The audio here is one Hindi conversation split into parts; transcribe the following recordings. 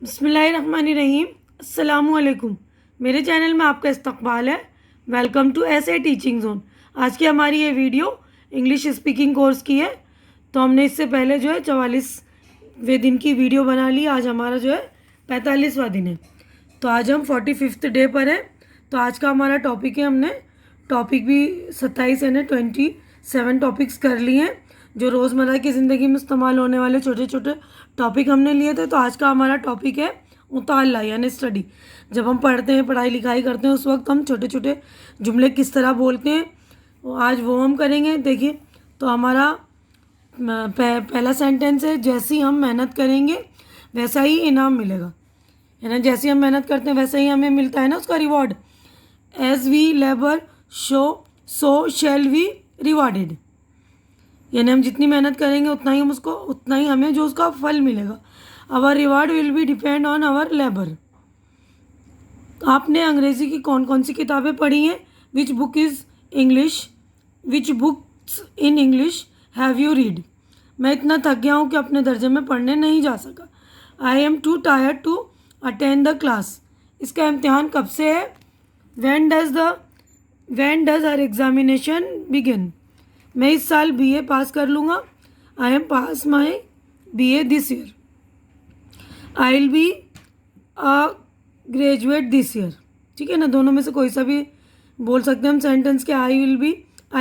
बिस्मिल्लाहिर्रहमानिर्रहीम। अस्सलामुअलैकुम। मेरे चैनल में आपका इस्तकबाल है। वेलकम टू ऐसे टीचिंग जोन। आज की हमारी ये वीडियो इंग्लिश स्पीकिंग कोर्स की है। तो हमने इससे पहले जो है 44वें दिन की वीडियो बना ली। आज हमारा जो है 45वां दिन है। तो आज हम 45th डे पर हैं। तो आज का हमारा टॉपिक है, हमने टॉपिक भी 27 यानी 27 टॉपिक्स कर लिए हैं, जो रोज़मर्रा की ज़िंदगी में इस्तेमाल होने वाले छोटे छोटे टॉपिक हमने लिए थे। तो आज का हमारा टॉपिक है मुताला यानी स्टडी। जब हम पढ़ते हैं, पढ़ाई लिखाई करते हैं, उस वक्त हम छोटे छोटे जुमले किस तरह बोलते हैं, आज वो हम करेंगे। देखिए, तो हमारा पहला सेंटेंस है, जैसी हम मेहनत करेंगे वैसा ही इनाम मिलेगा। है ना, जैसी हम मेहनत करते हैं वैसा ही हमें मिलता है ना उसका reward. As we labour so shall we rewarded. यानी हम जितनी मेहनत करेंगे उतना ही हमें जो उसका फल मिलेगा। Our reward will be depend on our labour. आपने अंग्रेज़ी की कौन कौन सी किताबें पढ़ी हैं? Which books in English have you read? मैं इतना थक गया हूँ कि अपने दर्जे में पढ़ने नहीं जा सका। I am too tired to attend the class. इसका इम्तिहान कब से है? When does our examination begin? मैं इस साल बीए पास कर लूँगा। I am pass my BA this year. I will be a graduate this year. ठीक है ना, दोनों में से कोई सा भी बोल सकते हैं हम सेंटेंस के। I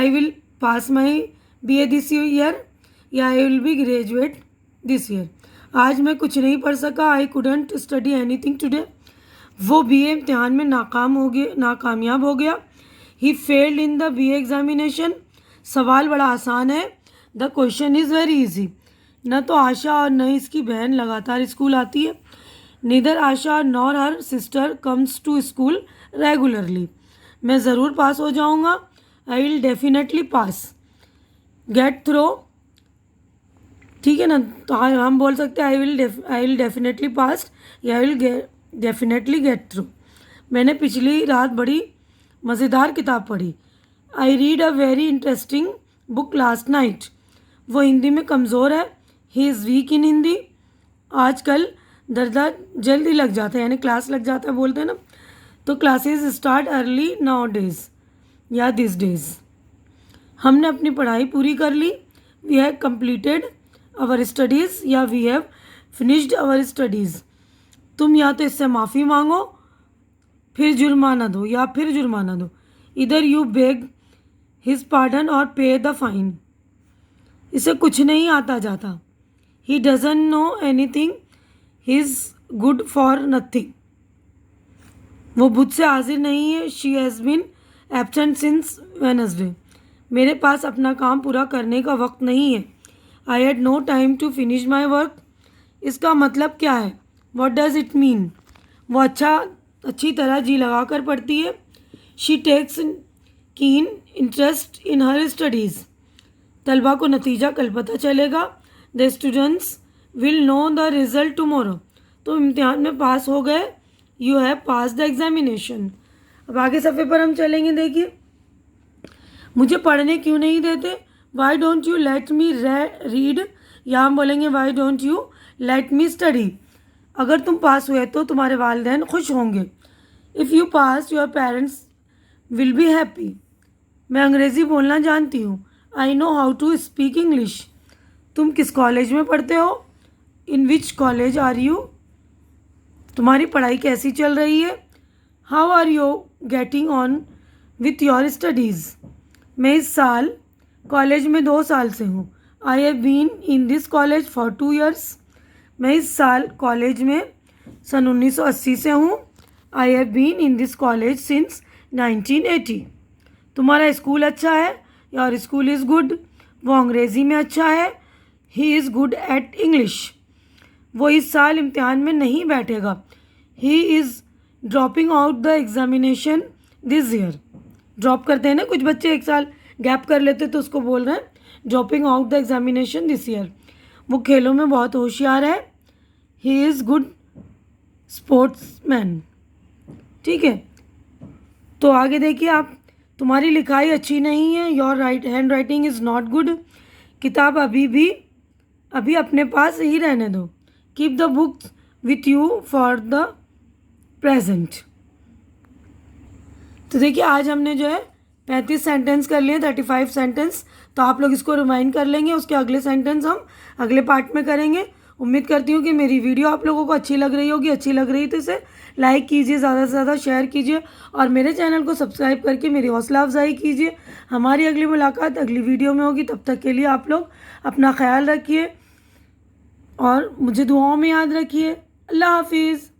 will pass my BA this year या I will be graduate this year. आज मैं कुछ नहीं पढ़ सका। I couldn't study anything today. वो बीए इम्तिहान में नाकामयाब हो गया। He failed in the BA examination. सवाल बड़ा आसान है। The question is very easy. न तो आशा और न इसकी बहन लगातार स्कूल आती है। Neither Asha nor her sister comes to school regularly. मैं ज़रूर पास हो जाऊँगा। I will definitely pass. Get through. ठीक है ना, तो हम बोल सकते हैं आई विल डेफिनेटली पास या I will definitely get through. मैंने पिछली रात बड़ी मज़ेदार किताब पढ़ी। I read a very interesting book last night. वो हिंदी में कमज़ोर है। ही इज़ वीक इन हिंदी। आजकल दर्जा जल्दी लग जाता है, यानी क्लास लग जाता है बोलते हैं ना। तो classes start early nowadays या दिस डेज। हमने अपनी पढ़ाई पूरी कर ली। We have completed our studies या we have finished our studies. तुम या तो इससे माफ़ी मांगो फिर जुर्माना दो या फिर जुर्माना दो। इधर यू बेग हिज पार्डन और पे द फाइन। इसे कुछ नहीं आता जाता। He doesn't know anything. He is good for nothing. वो बुध से हाजिर नहीं है। She has been absent since Wednesday. मेरे पास अपना काम पूरा करने का वक्त नहीं है। I had no time to finish my work. इसका मतलब क्या है? What does it mean? वो अच्छी तरह जी लगा कर पढ़ती है। She takes keen interest in her studies. तलबा को नतीजा कल पता चलेगा। The students will know the result tomorrow. तो इम्तिहान में पास हो गए। You have pass the examination. अब आगे सफ़े पर हम चलेंगे। देखिए, मुझे पढ़ने क्यों नहीं देते? Why don't you let me read, या हम बोलेंगे why don't you let me study. अगर तुम पास हुए तो तुम्हारे वालिदैन खुश होंगे। If you pass your parents will be happy. मैं अंग्रेज़ी बोलना जानती हूँ। I know how to speak English. तुम किस कॉलेज में पढ़ते हो? In which college are you? तुम्हारी पढ़ाई कैसी चल रही है? How are you getting on with your studies? मैं इस साल कॉलेज में 2 साल से हूँ। I have been in this college for 2 years। मैं इस साल कॉलेज में सन 1980 से हूँ। I have been in this college since 1980। तुम्हारा स्कूल अच्छा है? Your school is good. वो अंग्रेज़ी में अच्छा है। He is good at English. वो इस साल इम्तिहान में नहीं बैठेगा। He is dropping out the examination this year. Drop करते हैं ना कुछ बच्चे, एक साल गैप कर लेते, तो उसको बोल रहे हैं dropping out the examination this year. वो खेलों में बहुत होशियार है। He is good sportsman. ठीक है, तो आगे देखिए आप। तुम्हारी लिखाई अच्छी नहीं है। Your hand writing is not good. किताब अभी अपने पास ही रहने दो। Keep the books with you for the present. तो देखिए आज हमने जो है 35 सेंटेंस कर लिए, 35 सेंटेंस। तो आप लोग इसको रिमाइंड कर लेंगे, उसके अगले सेंटेंस हम अगले पार्ट में करेंगे। उम्मीद करती हूँ कि मेरी वीडियो आप लोगों को अच्छी लग रही होगी। अच्छी लग रही तो इसे लाइक कीजिए, ज़्यादा से ज़्यादा शेयर कीजिए और मेरे चैनल को सब्सक्राइब करके मेरी हौसला अफजाई कीजिए। हमारी अगली मुलाकात अगली वीडियो में होगी। तब तक के लिए आप लोग अपना ख्याल रखिए और मुझे दुआओं में याद रखिए। अल्लाह हाफिज़।